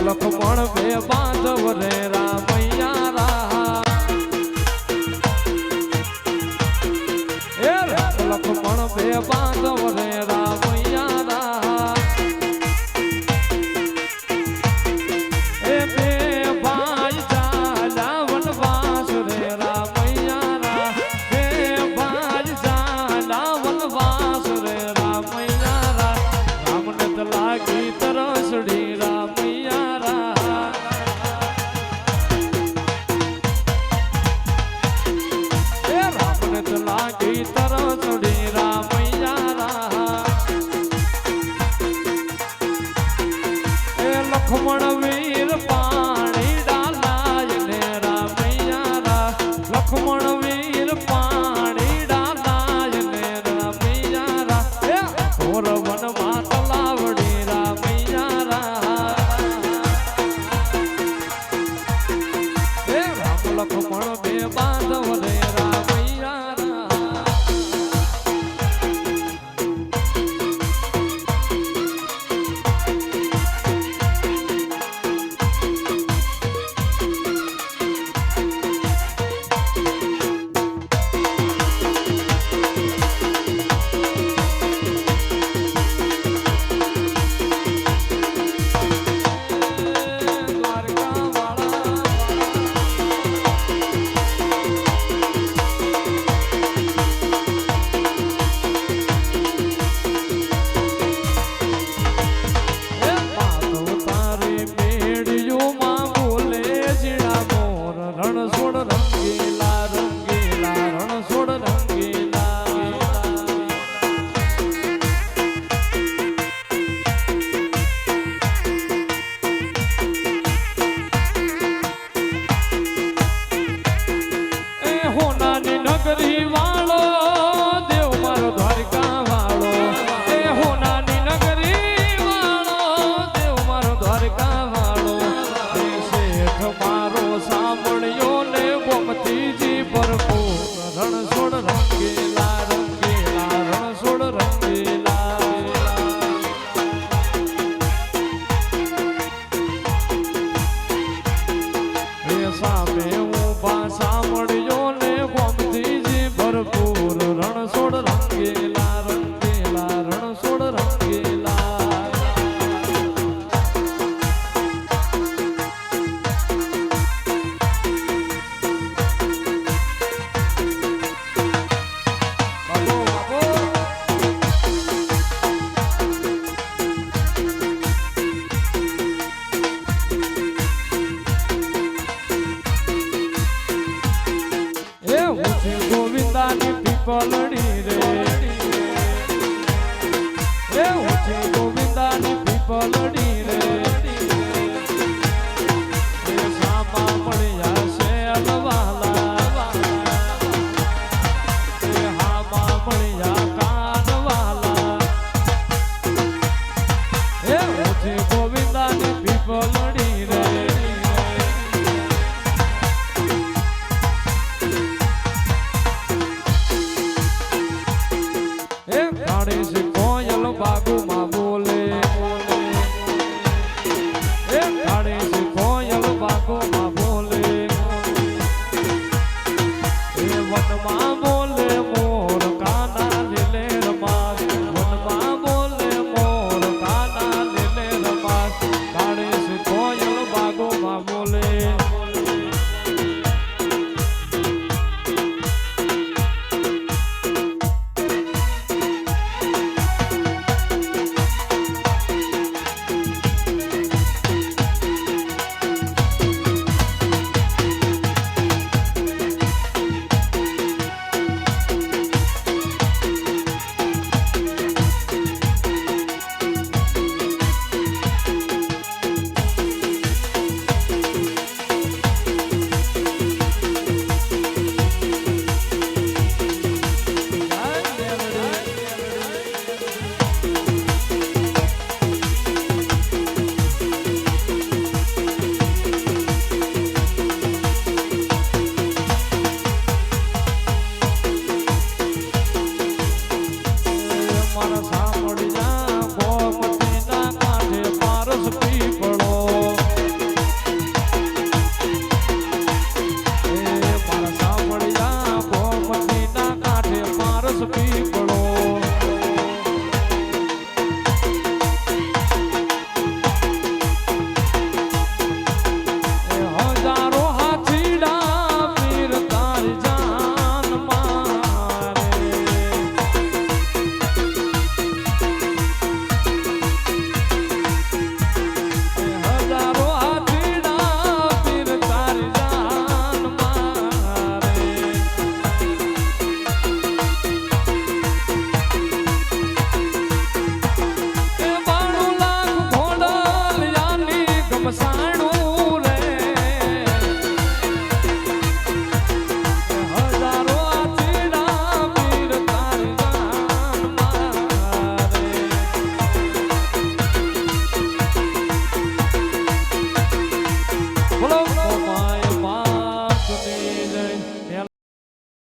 લખમણ બે બાંધવ રે રામૈયા રા એ લખમણ બે બાંધવ રે રામૈયા રા એ બે ભાઈ ચાલ્યા વનવાસ રે રામૈયા રા બે ભાઈ ચાલ્યા વનવાસ રે રામૈયા રા રામને તો લાગી તરસડી રામૈયા રા એ રામને તો લાગી તરસડી રામૈયા રા એ લખમણ વીર પાણી ડાલાય ને રામૈયા રા લખમણ વીર પાણી ડાલાય ને રામૈયા રા એ ઘોર વનમાં તલાવડી રામૈયા રા એ રામ લખમણ બે બાંધવ રે રામૈયા રા નગરી વાળો દેવ મારો દ્વારકા વાળો એ હોનાની નગરી વાળો દેવ મારો દ્વારકા વાળો એ શેઠ મારો સાંભળ્યો ને ગોમતીજી ભરપૂર રણછોડ રંગેલા રંગેલા રણછોડ રંગેલા એ સામે ઊભા સાંભળ્યો ને ભરપૂર રણછોડ રંગેલા રંગેલા રણછોડ રંગેલા ગોવિંદાની પીપલડી